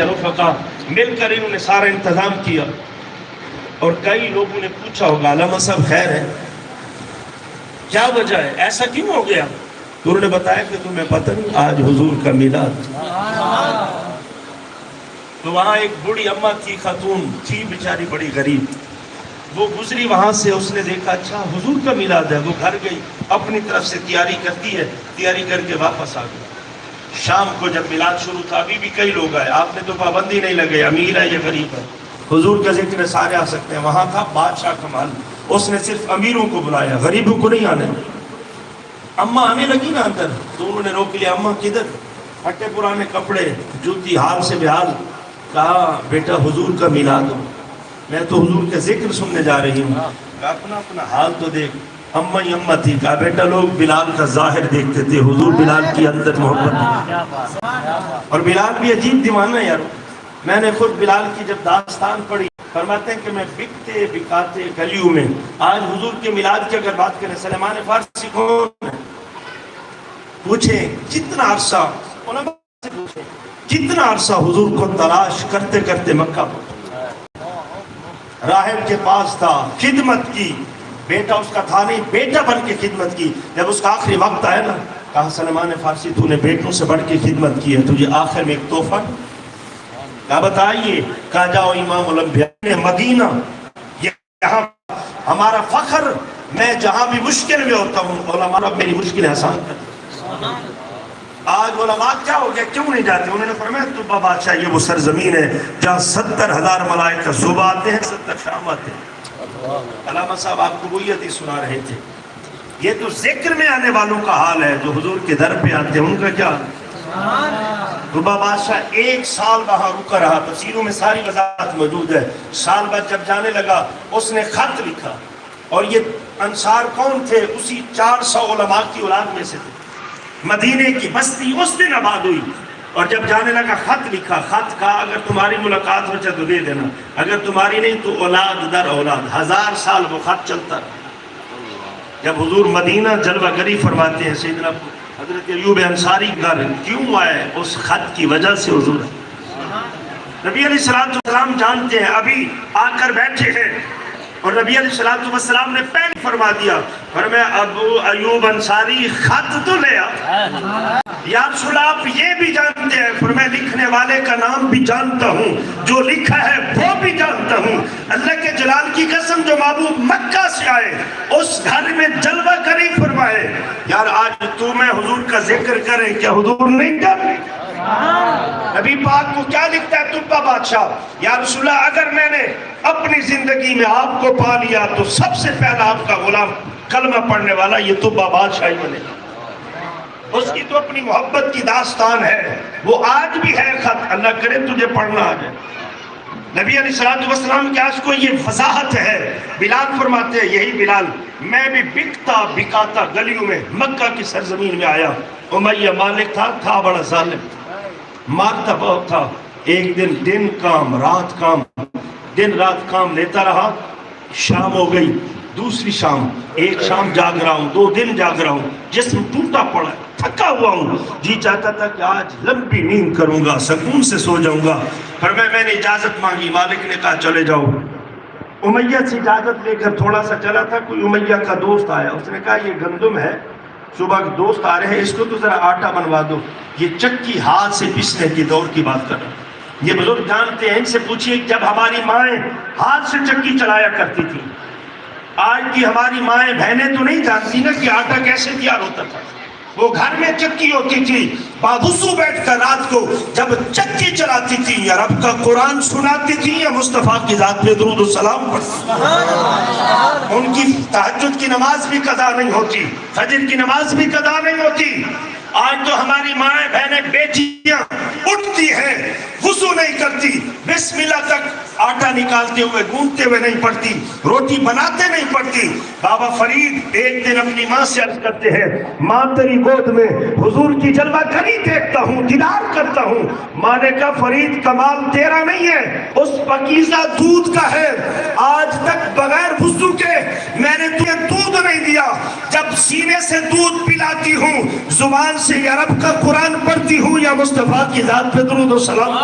रफ़क़ा मिल कर इन्होंने सारा इंतज़ाम किया। और कई लोगों ने पूछा होगा अल्लामा साहब खैर है, क्या वजह है, ऐसा क्यों हो गया? तो उन्होंने बताया कि तुम्हें पता नहीं आज हुजूर का मिलाद। तो वहाँ एक बूढ़ी अम्मा थी, खातून थी बेचारी बड़ी गरीब, वो गुजरी वहाँ से, उसने देखा अच्छा हुजूर का मिलाद है। वो घर गई, अपनी तरफ से तैयारी करती है, तैयारी करके वापस आ गई। शाम को जब मिलाद शुरू था, अभी भी कई लोग आए, आपने तो पाबंदी नहीं लगे, अमीर है या गरीब है, हुजूर का जिक्र है, सारे आ सकते हैं। वहाँ था बादशाह कमाल, उसने सिर्फ अमीरों को बुलाया, गरीबों को नहीं आने। अम्मा आने लगी ना अंदर, तो उन्होंने रोक लिया, अम्मा किधर? फटे पुराने कपड़े, जूती हाल से बेहाल। कहा बेटा हुजूर का मिलाद हो, मैं तो हुजूर का जिक्र सुनने जा रही हूँ। अपना अपना हाल तो देख। अम्मा ही अम्मा थी। कहा बेटा लोग बिलाल का जाहिर देखते थे, हुजूर बिलाल की अंदर मोहब्बत। और बिलाल भी अजीब दीवाना है यार। मैंने खुद बिलाल की जब दास्तान पढ़ी, फरमाते हैं कि मैं बिकते बिकाते गलियों में, आज हुजूर के मिलाद की अगर बात करें, सलेमान फारसी कौन है? पूछे कितना अरसा, कितना अरसा हुजूर को तलाश करते करते मक्का पहुंचा, राहिब के पास था, खिदमत की, बेटा उसका था नहीं, बेटा बन के खिदमत की। जब उसका आखिरी वक्त आया ना, कहा सलेमान फारसी तूने बेटों से बढ़ के खिदमत की है, तुझे आखिर में एक तोहफा। क्या बताइए? कहा जाओ इमाम ओलंपिया मदीना, यहाँ हमारा फख्र, मैं जहाँ भी मुश्किल में होता हूँ उलमा मेरी मुश्किल आसान कर। आज उलमा क्या हो गया, क्यों नहीं जाते? उन्होंने फरमाया तुब्बा बादशाह ये वो सरजमीन है जहाँ 70,000 मलाइका सुबह आते हैं, 70 शाम आते हैं। अल्लामा साहब आपको वो ही सुना रहे थे। ये तो जिक्र में आने वालों का हाल है, जो हुजूर के दर पे आते हैं उनका क्या? तुब्बा बादशाह 1 साल वहां रुका रहा, तफसीरों में सारी वजाहत मौजूद है। साल बाद जब जाने लगा, उसने खत लिखा, और ये अंसार कौन थे? उसी 400 उलमा की औलाद में से थे। मदीने की बस्ती उस दिन आबाद हुई, और जब जाने लगा खत लिखा। खत कहा अगर तुम्हारी मुलाकात हो जाए तो दे देना, अगर तुम्हारी नहीं तो औलाद दर औलाद। 1000 साल वो खत चलता रहा। जब हुजूर मदीना जलवागरी फरमाते हैं, सैयदना हजरत अय्यूब अंसारी घर क्यों आए? उस खत की वजह से हुजूर नबी अलैहिस्सलाम जानते हैं, अभी आकर बैठे हैं, और नबी अलैहिस्सलाम ने पहले फरमा दिया, फरमाया अबू अय्यूब अंसारी खत तो ले आ। या रसूल आप ये भी जानते हैं? फरमाया लिखने वाले का नाम भी जानता हूँ, जो लिखा है वो भी जानता हूँ। अल्लाह के जलाल की कसम, जो महबूब मक्का से आए उस घर में जलवा करी फरमाए। यार आज तू मैं हुजूर का जिक्र करें, क्या हुजूर नहीं जानते? नबी पाक को क्या लिखता है तुब्बा बादशाह? या रसूल अगर मैंने अपनी जिंदगी में आपको पा लिया तो सबसे पहला आपका गुलाम कलमा पढ़ने वाला ये तुब्बा बादशाह ही बनेगा। उसकी तो अपनी मोहब्बत की दास्तान है, वो आज भी है खत, अल्लाह करे तुझे पढ़ना आ जाए। नबी अलैहिस्सलाम के आज को ये वजाहत है। बिलाल फरमाते हैं, यही बिलाल, मैं भी बिकता बिकाता गलियों में मक्का की सरजमीन में आया। उमैया मालिक था बड़ा जालिम, मारता बहुत था। एक दिन दिन काम रात काम, दिन रात काम लेता रहा। शाम हो गई, दूसरी शाम, एक शाम जाग रहा हूँ, 2 दिन जाग रहा हूँ, जिस्म टूटा पड़ा, थका हुआ हूँ, जी चाहता था कि आज लंबी नींद करूंगा, सुकून से सो जाऊंगा। पर मैंने इजाजत मांगी, मालिक ने कहा चले जाओ। उमैया से इजाजत लेकर थोड़ा सा चला था, कोई उमैया का दोस्त आया, उसने कहा ये गंदम है, सुबह के दोस्त आ रहे हैं, इसको तो जरा आटा बनवा दो। ये चक्की हाथ से पीसने की दौर की बात कर रहा हूं। ये बुजुर्ग जानते हैं, इनसे पूछिए जब हमारी माएँ हाथ से चक्की चलाया करती थी, आज की हमारी माएँ बहनें तो नहीं जानती ना कि आटा कैसे तैयार होता था। वो घर में चक्की होती थी, बाबूसू बैठकर रात को जब चक्की चलाती थी, या रब का कुरान सुनाती थी, या मुस्तफा की जात पे दुरूद और सलाम पढ़ती। उनकी तहज्जुद की नमाज भी कदा नहीं होती, फजर की नमाज भी कदा नहीं होती। आज तो हमारी माएँ बहनें बेटियां उठती हैं, वुज़ू नहीं करती, बिस्मिल्लाह तक आटा निकालते हुए गूंथते हुए नहीं पड़ती, रोटी बनाते नहीं पड़ती। बाबा फरीद एक दिन अपनी माँ से अर्ज करते हैं, माँ तेरी गोद में हुजूर की जलवागरी देखता हूँ, दीदार करता हूँ। माँ ने कहा फरीद कमाल तेरा नहीं है, उस पकीज़ा दूध का है। आज तक बगैर वुज़ू के मैंने तुम्हें दूध नहीं दिया। जब सीने से दूध पिलाती हूँ, जुबान से या रब का कुरान पढ़ती हूँ, या मुस्तफा की जात पे दुरूद और सलाम